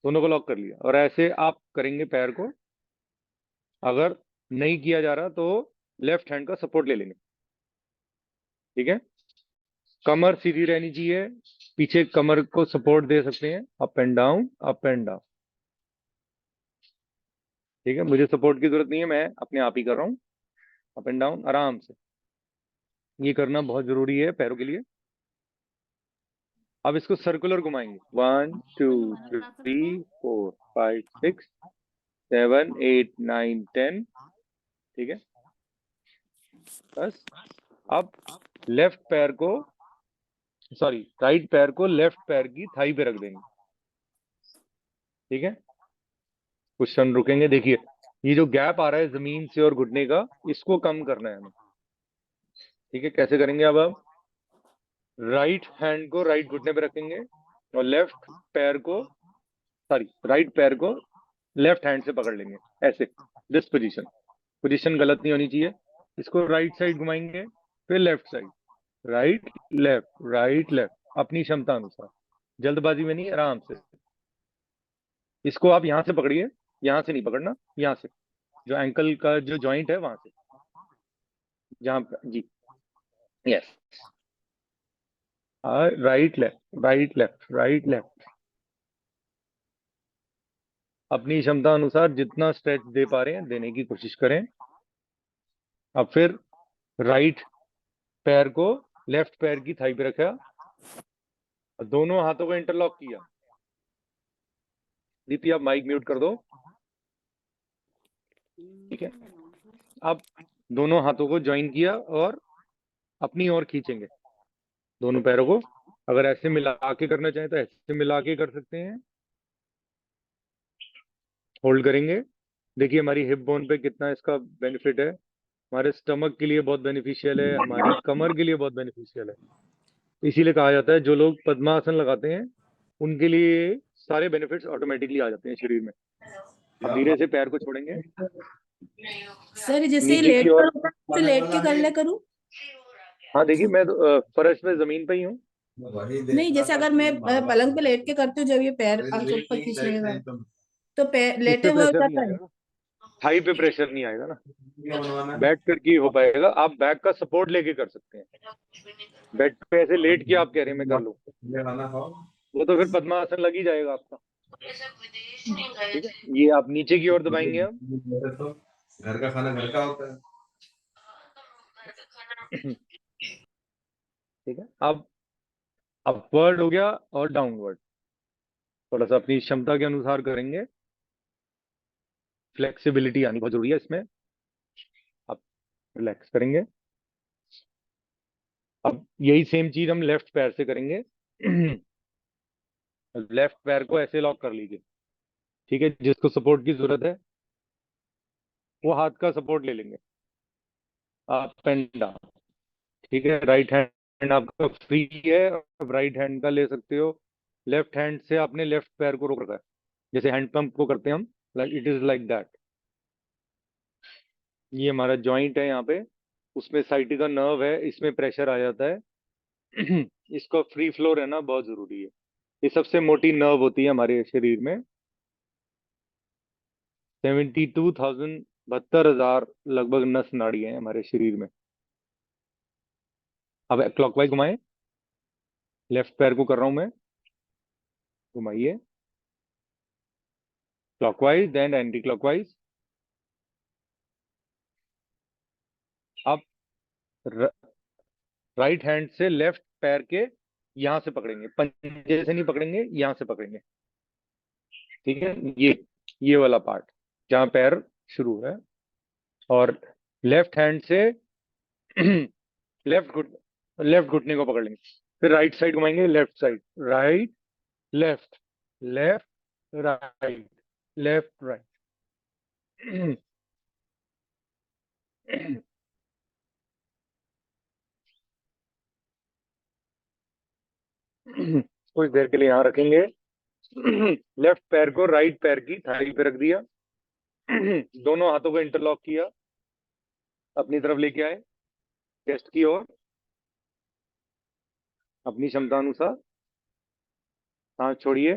Speaker 2: दोनों को लॉक कर लिया। और ऐसे आप करेंगे पैर को। अगर नहीं किया जा रहा तो लेफ्ट हैंड का सपोर्ट ले लेंगे। ठीक है, कमर सीधी रहनी चाहिए, पीछे कमर को सपोर्ट दे सकते हैं, up and down, up and down. ठीक है, मुझे सपोर्ट की जरूरत नहीं है, मैं अपने आप ही कर रहा हूँ, अप एंड डाउन आराम से। ये करना बहुत जरूरी है पैरों के लिए। अब इसको सर्कुलर घुमाएंगे, 1 2 3 4 5 6 7 8 9 10। ठीक है, बस। अब लेफ्ट पैर को, सॉरी, राइट पैर को लेफ्ट पैर की थाई पे रख देंगे। ठीक है, कुछ क्षण रुकेंगे। देखिए, ये जो गैप आ रहा है जमीन से और घुटने का, इसको कम करना है हमें। ठीक है, कैसे करेंगे? अब आप राइट हैंड को राइट घुटने पे रखेंगे, और लेफ्ट पैर को, सॉरी, राइट पैर को लेफ्ट हैंड से पकड़ लेंगे, ऐसे। दिस पोजीशन, पोजीशन गलत नहीं होनी चाहिए। इसको राइट साइड घुमाएंगे, फिर left side, right left, right left, अपनी क्षमता अनुसार, जल्दबाजी में नहीं, आराम से। इसको आप यहाँ से पकड़िए, यहाँ से नहीं पकड़ना, यहाँ से, जो एंकल का जो जॉइंट है वहां से, जहां जी, yes. Right left, right left, right left, अपनी क्षमता अनुसार जितना स्ट्रेच दे पा रहे हैं देने की कोशिश करें। अब फिर राइट पैर को लेफ्ट पैर की थाई पे रखा, दोनों हाथों को इंटरलॉक किया। दीप्ति, आप माइक म्यूट कर दो। ठीक है, अब दोनों हाथों को ज्वाइन किया और अपनी ओर खींचेंगे दोनों पैरों को। अगर ऐसे मिला के करना चाहें तो ऐसे मिला के कर सकते हैं। होल्ड करेंगे। देखिए हमारी हिप बोन पे कितना इसका बेनिफिट है, हमारे स्टमक के लिए बहुत बेनिफिशियल है, हमारी कमर के लिए बहुत बेनिफिशियल है। इसीलिए कहा जाता है जो लोग पद्मासन लगाते हैं उनके लिए सारे बेनिफिट्स ऑटोमेटिकली आ जाते हैं शरीर में। अब धीरे से पैर को छोड़ेंगे,
Speaker 3: सर जैसे
Speaker 2: नीचे की
Speaker 3: लेट
Speaker 2: ओर।
Speaker 3: कर होता है तो लेट के कर ले करूँ?
Speaker 2: हाँ देखिए, मैं तो, फर्श पे जमीन पे ही हूँ।
Speaker 3: नहीं, जैसे अगर मैं पलंग पे लेट के करती हूँ, जब ये पैर आगे ऊपर खींचेगा तो पैर
Speaker 2: इस
Speaker 3: लेटे
Speaker 2: पे
Speaker 3: हुए हो
Speaker 2: प्रेशर नहीं
Speaker 3: जाता है।
Speaker 2: आएगा ना, थाई पे प्रेशर नहीं आएगा ना, बैठ करके ही हो पाएगा। आप बैक का सपोर्ट लेके कर सकते हैं। बेड पे ऐसे लेट के आप कह रहे हैं मैं कर लूँ, वो तो फिर पद्मासन लग ही जाएगा आपका। ठीक है, ये आप नीचे की ओर दबाएंगे अब।
Speaker 4: घर का खाना घर का होता है।
Speaker 2: ठीक है, अब अपवर्ड हो गया और डाउनवर्ड, थोड़ा सा अपनी क्षमता के अनुसार करेंगे। फ्लेक्सिबिलिटी आनी बहुत जरूरी है इसमें। आप रिलैक्स करेंगे। अब यही सेम चीज हम लेफ्ट पैर से करेंगे। लेफ्ट पैर को ऐसे लॉक कर लीजिए। ठीक है, जिसको सपोर्ट की जरूरत है वो हाथ का सपोर्ट ले लेंगे, अप एंड डाउन। ठीक है, राइट हैंड हैंड आपका फ्री है, आप राइट हैंड का ले सकते हो। लेफ्ट हैंड से आपने लेफ्ट पैर को रोक रखा है, जैसे हैंड पंप को करते हैं हम, like it is like that. ये हमारा जॉइंट है यहाँ पे, उसमें साइटिका नर्व है, इसमें प्रेशर आ जाता है। इसका फ्री फ्लो रहना बहुत जरूरी है। ये सबसे मोटी नर्व होती है हमारे शरीर में। 72,000, 72,000 लगभग नस नाड़ियां हैं हमारे शरीर में। अब क्लॉकवाइज घुमाएं, लेफ्ट पैर को कर रहा हूं मैं, घुमाइए क्लॉकवाइज देन एंटी क्लॉकवाइज। आप राइट हैंड से लेफ्ट पैर के यहां से पकड़ेंगे, पंजे से नहीं पकड़ेंगे, यहां से पकड़ेंगे, ठीक है। ये वाला पार्ट जहां पैर शुरू है। और लेफ्ट हैंड से लेफ्ट घुट लेफ्ट घुटने को पकड़ लेंगे। फिर राइट साइड घुमाएंगे, left side, right left, left right, left right. कुछ देर के लिए यहाँ रखेंगे। लेफ्ट पैर को राइट पैर की थाली पे रख दिया। दोनों हाथों को इंटरलॉक किया, अपनी तरफ लेके आए, चेस्ट की ओर, अपनी क्षमता अनुसार सांस छोड़िए।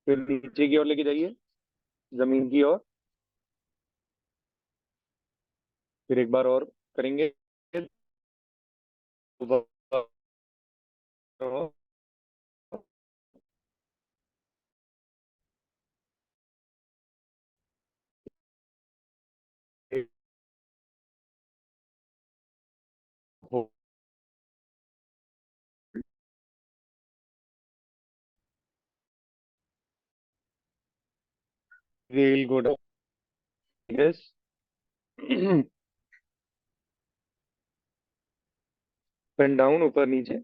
Speaker 2: फिर नीचे की ओर लेके जाइए, जमीन की ओर। फिर एक बार और करेंगे। We'll go down. Yes. Pen down, ऊपर नीचे।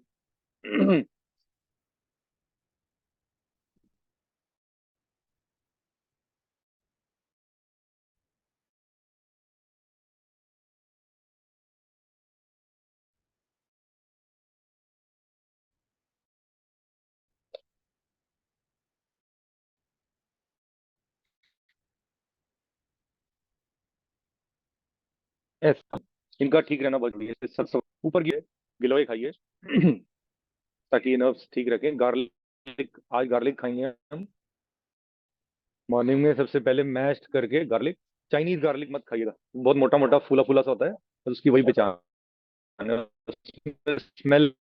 Speaker 2: ऐसा इनका ठीक रहना बहुत जरूरी है। सब सब ऊपर गिरे, गिलोय खाइए। ताकि ये नर्व्स ठीक रखें। गार्लिक, आज गार्लिक खाएंगे हम मॉर्निंग में। सबसे पहले मैश्ड करके गार्लिक, चाइनीज गार्लिक मत खाइएगा, बहुत मोटा मोटा फूला फूला सा होता है, तो उसकी वही पहचान है, स्मेल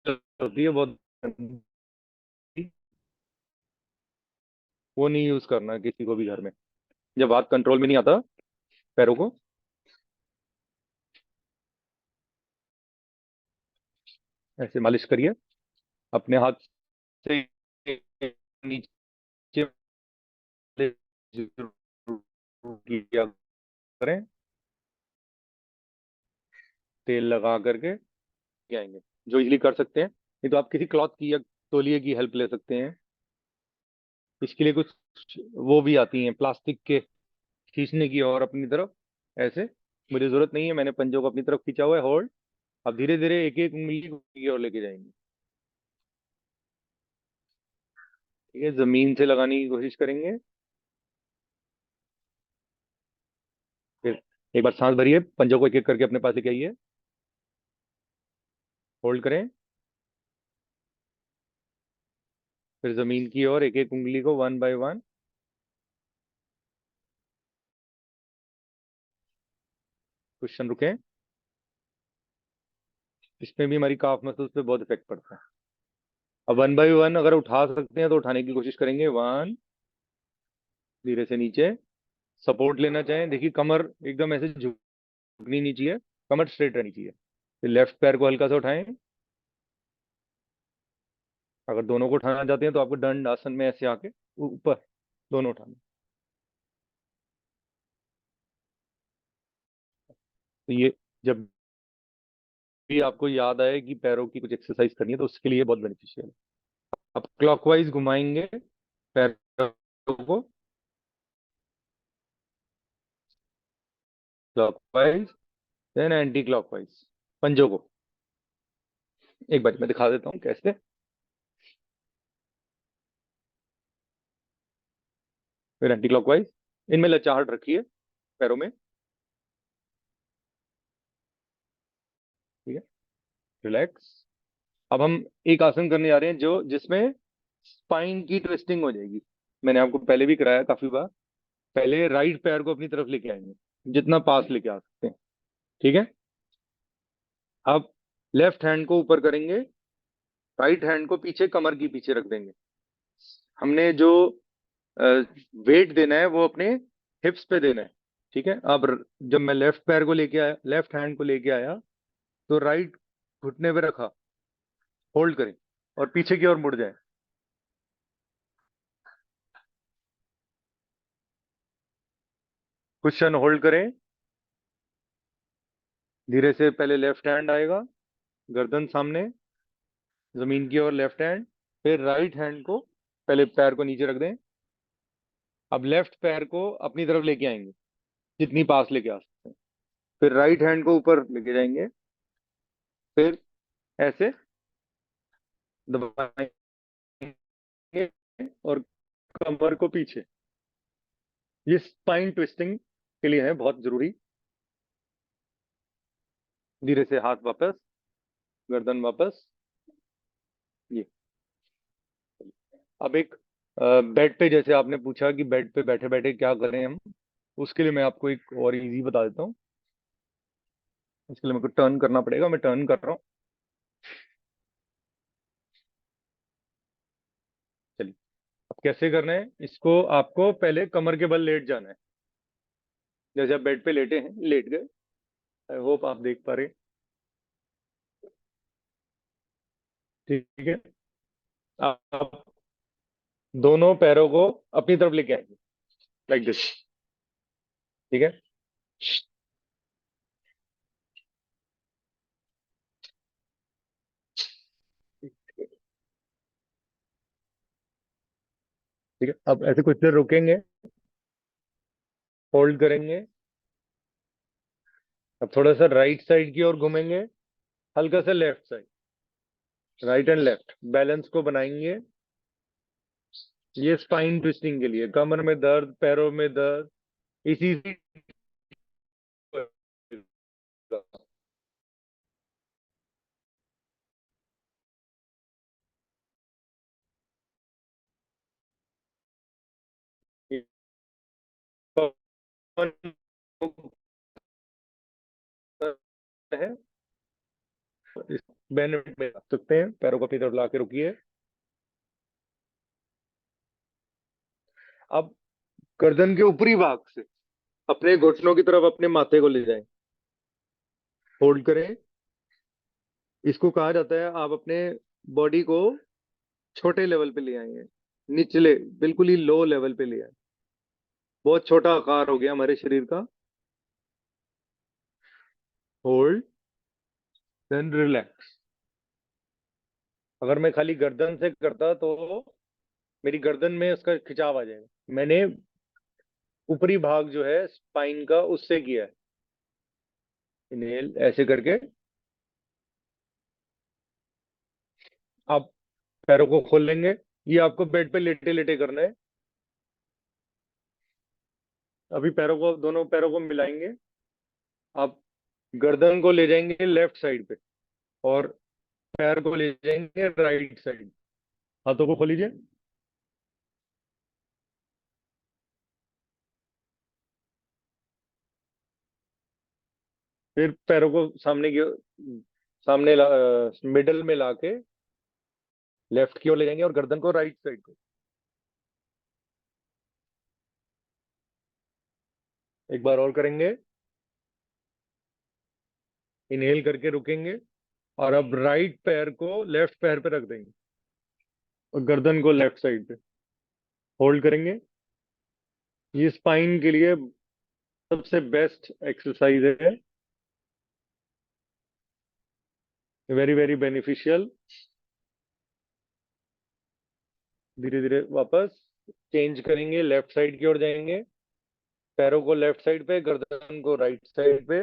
Speaker 2: होती है बहुत गंदी। वो नहीं यूज करना है किसी को भी घर में, जब हाथ कंट्रोल में नहीं आता पैरों को। ऐसे मालिश करिए अपने हाथ से, नीचे किया करें, तेल लगा करके आएंगे, जो इजीली कर सकते हैं। नहीं तो आप किसी क्लॉथ की या तौलिए की हेल्प ले सकते हैं। इसके लिए कुछ वो भी आती हैं प्लास्टिक के, खींचने की और अपनी तरफ ऐसे। मुझे जरूरत नहीं है, मैंने पंजों को अपनी तरफ खींचा हुआ है, होल्ड। अब धीरे धीरे एक एक उंगली की ओर लेके जाएंगे, ठीक है। जमीन से लगाने की कोशिश करेंगे। फिर एक बार सांस भरिए, पंजों को एक एक करके अपने पास लेके आइए, होल्ड करें। फिर जमीन की ओर एक एक उंगली को वन बाय वन, क्वेश्चन रुकें। इसमें भी हमारी काफ मसल्स पे बहुत इफेक्ट पड़ता है। अब वन बाय वन अगर उठा सकते हैं तो उठाने की कोशिश करेंगे। वन, धीरे से नीचे। सपोर्ट लेना चाहें, देखिए कमर एकदम ऐसे झुकनी नहीं चाहिए, कमर स्ट्रेट रहनी चाहिए। फिर लेफ्ट पैर को हल्का सा उठाएं। अगर दोनों को उठाना चाहते हैं तो आपको दंड आसन में ऐसे आके ऊपर दोनों उठाने। तो ये जब भी आपको याद आए कि पैरों की कुछ एक्सरसाइज करनी है तो उसके लिए बहुत बेनिफिशियल है। अब क्लॉकवाइज घुमाएंगे पैरों को, क्लॉकवाइज देन एंटी क्लॉकवाइज। पंजों को एक बार मैं दिखा देता हूँ कैसे। फिर एंटी क्लॉकवाइज, इनमें लचाहट रखिए पैरों में, ठीक है, रिलैक्स। अब हम एक आसन करने जा रहे हैं जो जिसमें स्पाइन की ट्विस्टिंग हो जाएगी। मैंने आपको पहले भी कराया काफी बार। पहले राइट पैर को अपनी तरफ लेके आएंगे, जितना पास लेके आ सकते हैं, ठीक है। अब लेफ्ट हैंड को ऊपर करेंगे, राइट हैंड को पीछे कमर के पीछे रख देंगे। हमने जो वेट देना है वो अपने हिप्स पे देना है, ठीक है। अब जब मैं लेफ्ट पैर को लेके आया, लेफ्ट हैंड को लेके आया, तो राइट घुटने पे रखा, होल्ड करें और पीछे की ओर मुड़ जाए। कुछ क्षण होल्ड करें। धीरे से पहले लेफ्ट हैंड आएगा, गर्दन सामने, जमीन की ओर लेफ्ट हैंड, फिर राइट हैंड को, पहले पैर को नीचे रख दें। अब लेफ्ट पैर को अपनी तरफ लेके आएंगे, जितनी पास लेके आ सकते हैं। फिर राइट हैंड को ऊपर लेके जाएंगे, फिर ऐसे दबाएंगे और कमर को पीछे। ये स्पाइन ट्विस्टिंग के लिए है बहुत जरूरी। धीरे से हाथ वापस, गर्दन वापस। ये अब एक बेड पे, जैसे आपने पूछा कि बेड पे बैठे बैठे क्या करें हम, उसके लिए मैं आपको एक और इजी बता देता हूँ। इसके लिए मेरे को टर्न करना पड़ेगा, मैं टर्न कर रहा हूँ। चलिए, अब कैसे करना है इसको, आपको पहले कमर के बल लेट जाना है। जैसे आप बेड पे लेटे हैं, लेट गए, आई होप आप देख पा रहे हैं, ठीक है। आप दोनों पैरों को अपनी तरफ लेके आएंगे, लाइक दिस, ठीक है। ठीक है, अब ऐसे कुछ देर रुकेंगे, होल्ड करेंगे। अब थोड़ा सा राइट साइड की ओर घूमेंगे, हल्का सा left side, right and left, balance को बनाएंगे। ये स्पाइन ट्विस्टिंग के लिए, कमर में दर्द, पैरों में दर्द, इसी से है। इस बेनिफिट में रख सकते हैं, पैरों को अपनी तरफ ला के रुकिए। अब गर्दन के ऊपरी भाग से अपने घुटनों की तरफ अपने माथे को ले जाएं, होल्ड करें। इसको कहा जाता है, आप अपने बॉडी को छोटे लेवल पे ले आएंगे, निचले बिल्कुल ही लो लेवल पे ले आए। बहुत छोटा आकार हो गया हमारे शरीर का। Hold, then relax. अगर मैं खाली गर्दन से करता तो मेरी गर्दन में उसका खिंचाव आ जाएगा। मैंने ऊपरी भाग जो है स्पाइन का, उससे किया है। इनहेल ऐसे करके आप पैरों को खोल लेंगे। ये आपको बेड पे लेटे लेटे करना है। अभी पैरों को, दोनों पैरों को मिलाएंगे। आप गर्दन को ले जाएंगे लेफ्ट साइड पे और पैर को ले जाएंगे राइट साइड। हाथों को खोलीजिए। फिर पैरों को सामने की, सामने मिडल में लाके लेफ्ट की ओर ले जाएंगे और गर्दन को राइट साइड को। एक बार और करेंगे। इनहेल करके रुकेंगे और अब राइट पैर को लेफ्ट पैर पे रख देंगे और गर्दन को लेफ्ट साइड पे होल्ड करेंगे। ये स्पाइन के लिए सबसे बेस्ट एक्सरसाइज है, वेरी वेरी बेनिफिशियल। धीरे धीरे वापस चेंज करेंगे, लेफ्ट साइड की ओर जाएंगे। पैरों को लेफ्ट साइड पे, गर्दन को राइट साइड पे।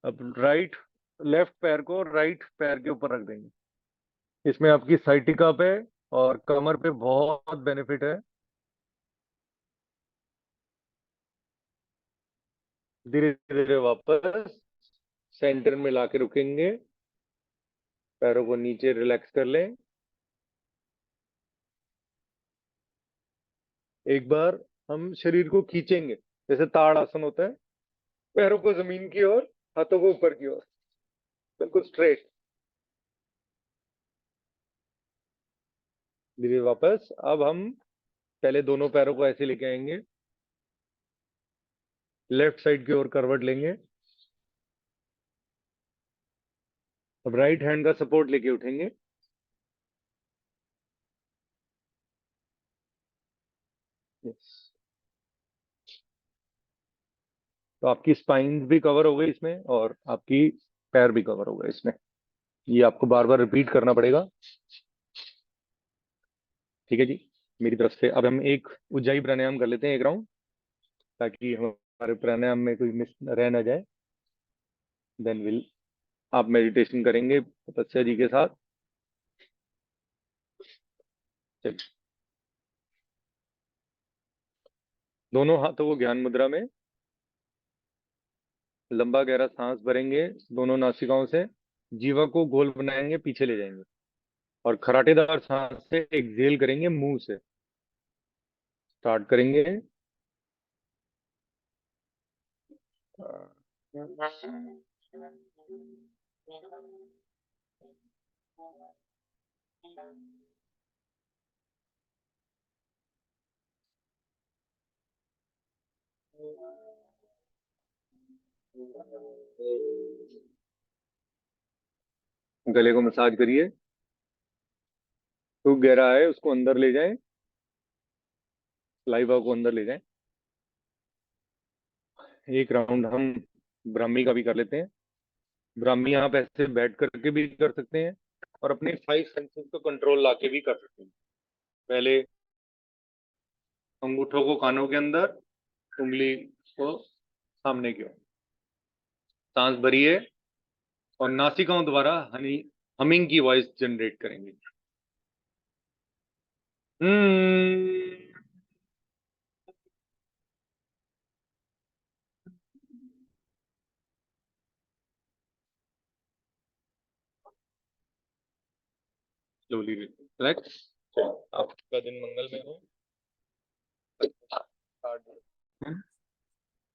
Speaker 2: अब राइट लेफ्ट पैर को राइट पैर के ऊपर रख देंगे। इसमें आपकी साइटिका पे और कमर पे बहुत बेनिफिट है। धीरे धीरे वापस सेंटर में लाके रुकेंगे। पैरों को नीचे रिलैक्स कर लें। एक बार हम शरीर को खींचेंगे, जैसे ताड़ आसन होता है। पैरों को जमीन की ओर, हाथों को ऊपर की ओर, बिल्कुल स्ट्रेट। धीरे वापस। अब हम पहले दोनों पैरों को ऐसे लेके आएंगे, लेफ्ट साइड की ओर करवट लेंगे। अब राइट हैंड का सपोर्ट लेके उठेंगे। यस। तो आपकी स्पाइन भी कवर हो गई इसमें और आपकी पैर भी कवर हो गए इसमें। ये आपको बार बार रिपीट करना पड़ेगा। ठीक है जी, मेरी तरफ से। अब हम एक उज्जाई प्राणायाम कर लेते हैं, एक राउंड, ताकि हमारे प्राणायाम में कोई मिस रह ना जाए। देन विल आप मेडिटेशन करेंगे तपस्या जी के साथ। चलिए, दोनों हाथों को ज्ञान मुद्रा में, लंबा गहरा सांस भरेंगे दोनों नासिकाओं से। जीवा को गोल बनाएंगे, पीछे ले जाएंगे और खराटेदार सांस से एक्सहेल करेंगे मुंह से। स्टार्ट करेंगे। गले को मसाज करिए। तो गहरा है उसको अंदर ले जाएं, लाइवा को अंदर ले जाएं। एक राउंड हम ब्राह्मी का भी कर लेते हैं। ब्राह्मी आप ऐसे बैठ करके भी कर सकते हैं और अपने 5 सेंसेस को कंट्रोल लाके भी कर सकते हैं। पहले अंगूठों को कानों के अंदर, उंगली को सामने की ओर। सांस भरिए और नासिकाओं द्वारा हमिंग की वॉइस जनरेट करेंगे। Slowly relax. आपका दिन मंगलमय हो।